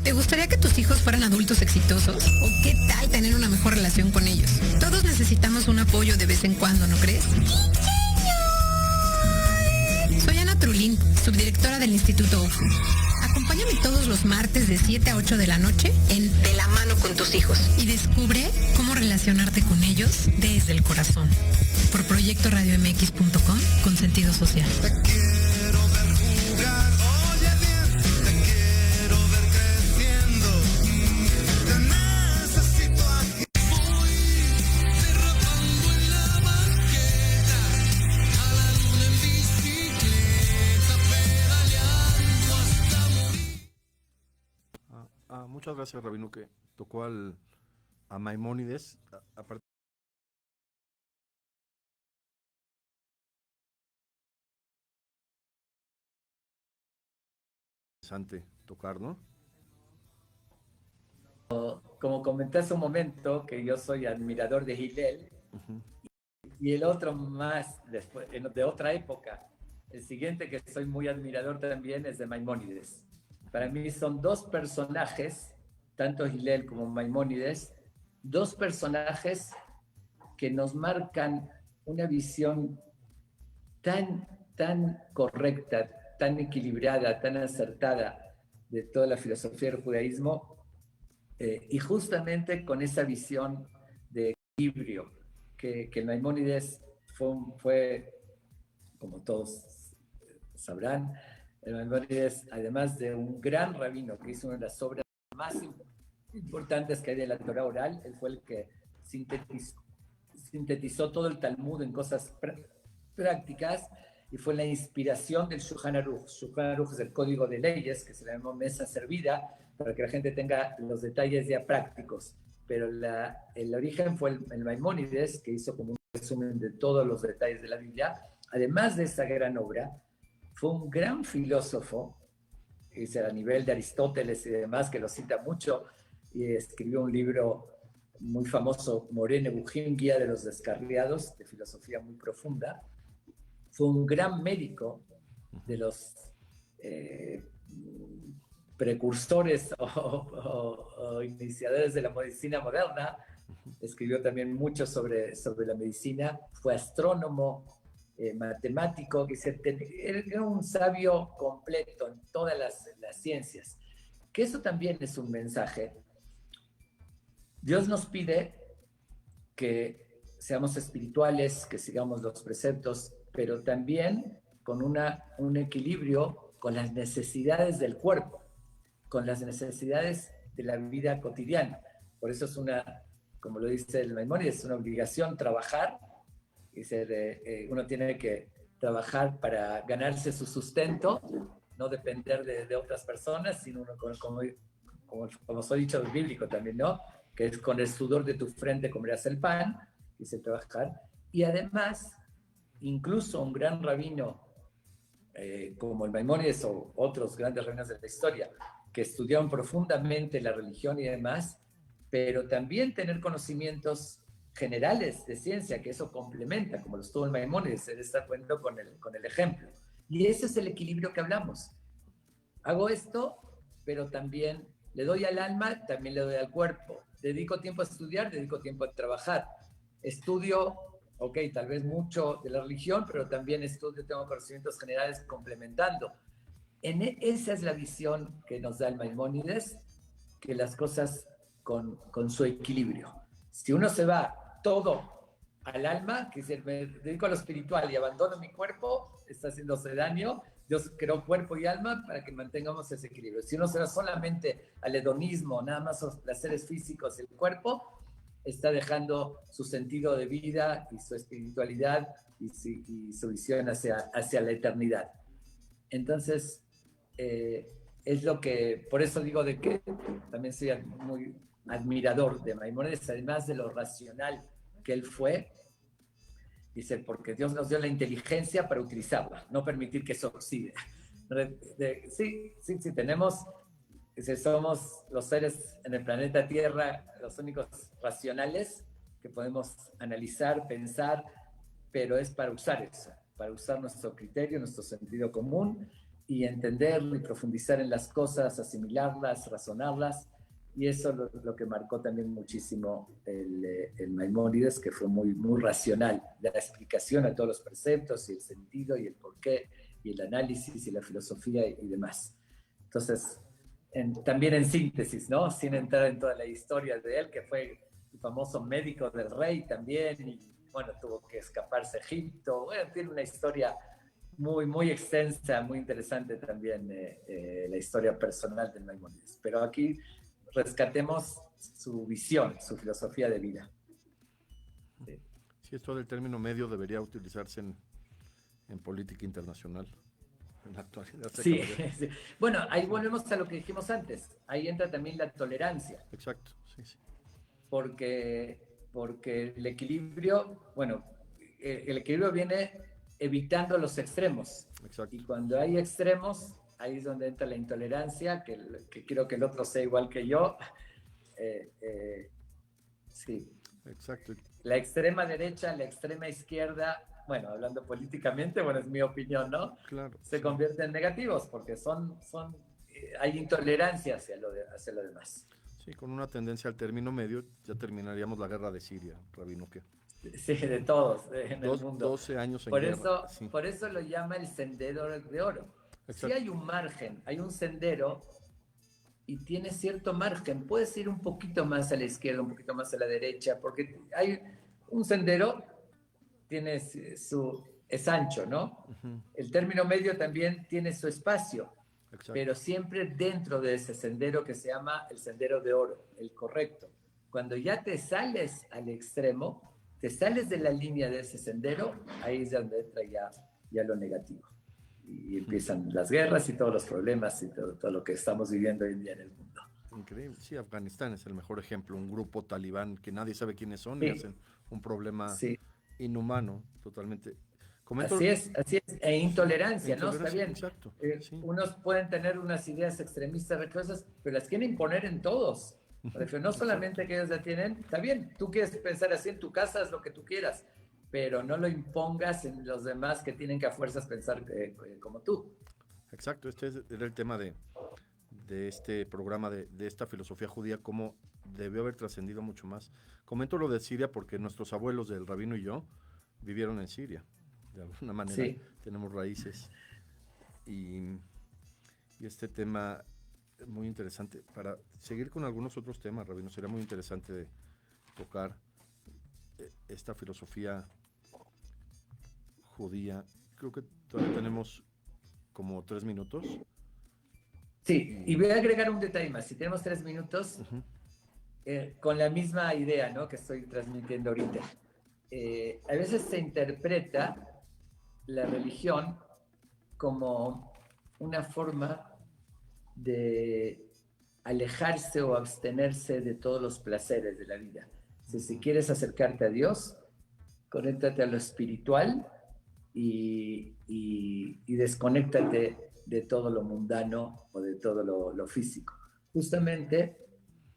¿Te gustaría que tus hijos fueran adultos exitosos? ¿O qué tal tener una mejor relación con ellos? Todos necesitamos un apoyo de vez en cuando, ¿no crees? Soy Ana Trulín, subdirectora del Instituto UFU. Acompáñame todos los martes de 7 a 8 de la noche en De la mano con tus hijos y descubre cómo relacionarte con ellos desde el corazón. Por proyectoradiomx.com con sentido social. Muchas gracias, Rabino, que tocó a Maimónides. Aparte, interesante tocar, ¿no? Como comenté hace un momento, que yo soy admirador de Hillel, y el otro más, después, de otra época, el siguiente que soy muy admirador también es de Maimónides. Para mí son dos personajes, tanto Hillel como Maimónides, dos personajes que nos marcan una visión tan correcta, tan equilibrada, tan acertada de toda la filosofía del judaísmo, y justamente con esa visión de equilibrio que el Maimónides fue, como todos sabrán, el Maimónides, además de un gran rabino que hizo una de las obras más importantes que hay de la Torah oral, él fue el que sintetizó todo el Talmud en cosas prácticas y fue la inspiración del Shulchan Aruch. Shulchan Aruch es el código de leyes que se le llama mesa servida para que la gente tenga los detalles ya prácticos. Pero el origen fue el Maimónides, que hizo como un resumen de todos los detalles de la Biblia. Además de esa gran obra, fue un gran filósofo, a nivel de Aristóteles y demás, que lo cita mucho, y escribió un libro muy famoso, Morene Bujín, Guía de los Descarriados, de filosofía muy profunda. Fue un gran médico de los precursores o iniciadores de la medicina moderna. Escribió también mucho sobre la medicina, fue astrónomo, matemático, era un sabio completo en todas las ciencias. Que eso también es un mensaje. Dios nos pide que seamos espirituales, que sigamos los preceptos, pero también con un equilibrio con las necesidades del cuerpo, con las necesidades de la vida cotidiana. Por eso es como lo dice el Maimónides, es una obligación trabajar. Uno tiene que trabajar para ganarse su sustento, no depender de otras personas, sino uno, como os he dicho, el bíblico también, ¿no? Que es con el sudor de tu frente comerás el pan, dice trabajar. Y además, incluso un gran rabino como el Maimónides o otros grandes rabinos de la historia, que estudiaron profundamente la religión y demás, pero también tener conocimientos generales de ciencia, que eso complementa, como lo estuvo el Maimónides, él está poniendo con el ejemplo. Y ese es el equilibrio que hablamos. Hago esto, pero también le doy al alma, también le doy al cuerpo. Dedico tiempo a estudiar, dedico tiempo a trabajar. Estudio, tal vez mucho de la religión, pero también tengo conocimientos generales complementando. Esa es la visión que nos da el Maimónides, que las cosas con su equilibrio. Si uno se va todo al alma, que si me dedico a lo espiritual y abandono mi cuerpo, está haciéndose daño. Dios creó cuerpo y alma para que mantengamos ese equilibrio. Si uno se va solamente al hedonismo, nada más los placeres físicos, el cuerpo está dejando su sentido de vida y su espiritualidad y su visión hacia la eternidad. Entonces, es lo que, por eso digo de que también soy muy admirador de Maimónides, además de lo racional que él fue. Dice, porque Dios nos dio la inteligencia para utilizarla, no permitir que se oxide. Sí, somos los seres en el planeta Tierra los únicos racionales que podemos analizar, pensar, pero es para usar eso, para usar nuestro criterio, nuestro sentido común y entender y profundizar en las cosas, asimilarlas, razonarlas. Y eso es lo que marcó también muchísimo el Maimónides, que fue muy, muy racional, la explicación a todos los preceptos y el sentido y el porqué y el análisis y la filosofía y demás. Entonces, también en síntesis, ¿no? Sin entrar en toda la historia de él, que fue el famoso médico del rey también, y bueno, tuvo que escaparse a Egipto. Bueno, tiene una historia muy, muy extensa, muy interesante también, la historia personal del Maimónides. Pero aquí rescatemos su visión, su filosofía de vida. Sí, esto del término medio debería utilizarse en política internacional, en la actualidad. Sí. Bueno, ahí volvemos a lo que dijimos antes. Ahí entra también la tolerancia. Exacto, sí. Porque el equilibrio, el equilibrio viene evitando los extremos. Exacto. Y cuando hay extremos, ahí es donde entra la intolerancia, que quiero que el otro sea igual que yo. Sí. Exacto. La extrema derecha, la extrema izquierda, bueno, hablando políticamente, es mi opinión, ¿no? Claro. Se convierten en negativos porque hay intolerancia hacia lo demás. Sí, con una tendencia al término medio ya terminaríamos la guerra de Siria, Rabino, ¿qué? Sí, de todos en el mundo. 12 años en guerra. Por eso lo llama el sendero de oro. Exacto. Si hay un margen, hay un sendero y tiene cierto margen, puedes ir un poquito más a la izquierda, un poquito más a la derecha, porque hay un sendero, es ancho, ¿no? Uh-huh. El término medio también tiene su espacio, exacto, pero siempre dentro de ese sendero que se llama el sendero de oro, el correcto. Cuando ya te sales al extremo, te sales de la línea de ese sendero, ahí es donde entra ya lo negativo. Y empiezan las guerras y todos los problemas y todo lo que estamos viviendo hoy en día en el mundo. Increíble. Sí, Afganistán es el mejor ejemplo. Un grupo talibán que nadie sabe quiénes son, sí, y hacen un problema, sí, inhumano, totalmente. Comento... Así es, e intolerancia, ¿no? Está bien. Exacto. Sí. Unos pueden tener unas ideas extremistas religiosas, pero las quieren imponer en todos. No solamente que ellos la tienen, está bien, tú quieres pensar así en tu casa, haz lo que tú quieras, pero no lo impongas en los demás que tienen que a fuerzas pensar como tú. Exacto, este era el tema de este programa, de esta filosofía judía, cómo debió haber trascendido mucho más. Comento lo de Siria porque nuestros abuelos, del rabino y yo, vivieron en Siria. De alguna manera sí. Tenemos raíces. Y este tema es muy interesante. Para seguir con algunos otros temas, rabino, sería muy interesante de tocar esta filosofía judía. Creo que todavía tenemos como 3 minutos. Sí, y voy a agregar un detalle más. Si tenemos 3 minutos, con la misma idea, ¿no?, que estoy transmitiendo ahorita. A veces se interpreta la religión como una forma de alejarse o abstenerse de todos los placeres de la vida. Si quieres acercarte a Dios, conéctate a lo espiritual y desconéctate de todo lo mundano o de todo lo físico. Justamente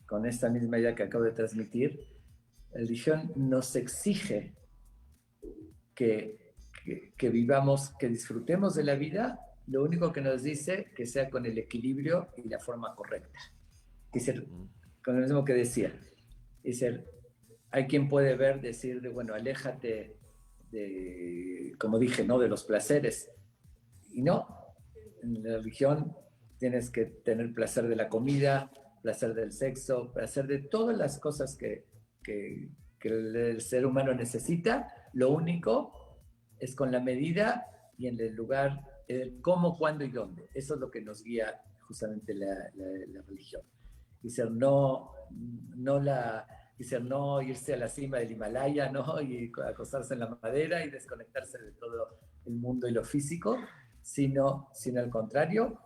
con esta misma idea que acabo de transmitir, la religión nos exige que vivamos, que disfrutemos de la vida. Lo único que nos dice que sea con el equilibrio y la forma correcta. Es decir, con lo mismo que decía, es decir, hay quien puede decir, bueno, aléjate de, como dije, ¿no?, de los placeres. Y no, en la religión tienes que tener placer de la comida, placer del sexo, placer de todas las cosas que el ser humano necesita. Lo único es con la medida y en el lugar, el cómo, cuándo y dónde. Eso es lo que nos guía justamente la religión. Dice no irse a la cima del Himalaya, ¿no?, y acostarse en la madera y desconectarse de todo el mundo y lo físico, sino al contrario,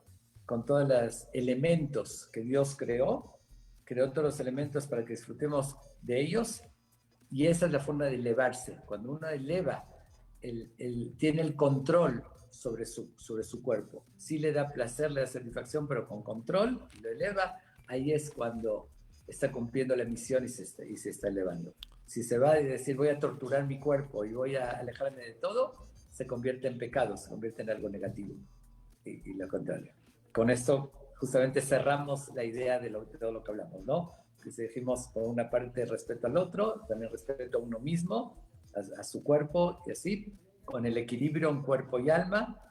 con todos los elementos que Dios creó todos los elementos para que disfrutemos de ellos, y esa es la forma de elevarse. Cuando uno eleva, tiene el control sobre su cuerpo. Sí le da placer, le da satisfacción, pero con control, lo eleva. Ahí es cuando está cumpliendo la misión y se está elevando. Si se va a decir voy a torturar mi cuerpo y voy a alejarme de todo, se convierte en pecado, se convierte en algo negativo y lo contrario. Con esto justamente cerramos la idea de todo lo que hablamos, ¿no? Que si dijimos por una parte respeto al otro, también respeto a uno mismo, a su cuerpo, y así, con el equilibrio en cuerpo y alma,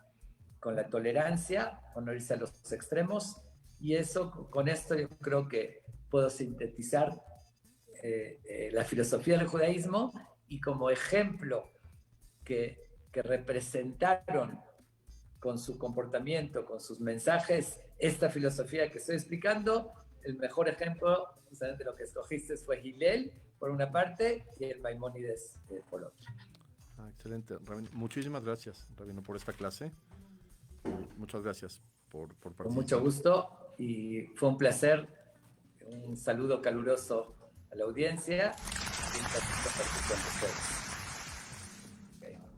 con la tolerancia, con no irse a los extremos, y eso, con esto yo creo que puedo sintetizar la filosofía del judaísmo, y como ejemplo que representaron con su comportamiento, con sus mensajes, esta filosofía que estoy explicando. El mejor ejemplo, justamente lo que escogiste, fue Hillel, por una parte, y el Maimónides por otra. Excelente, Rabino. Muchísimas gracias, Rabino, por esta clase. Muchas gracias por participar. Con mucho gusto, y fue un placer. Un saludo caluroso a la audiencia.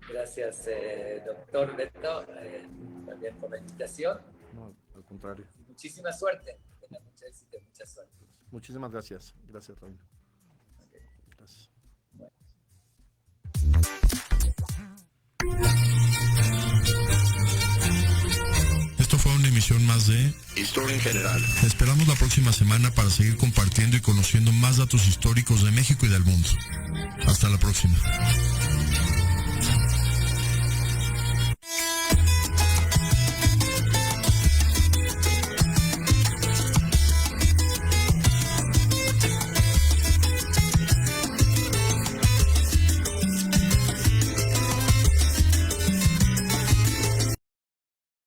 Gracias, doctor Beto, también por la invitación. No, al contrario. Muchísima suerte. Tenga mucho éxito, mucha suerte. Muchísimas gracias. Gracias, Rabino. Okay. Gracias. Bueno. Esto fue una emisión más de Historia en General. Te esperamos la próxima semana para seguir compartiendo y conociendo más datos históricos de México y del mundo. Hasta la próxima.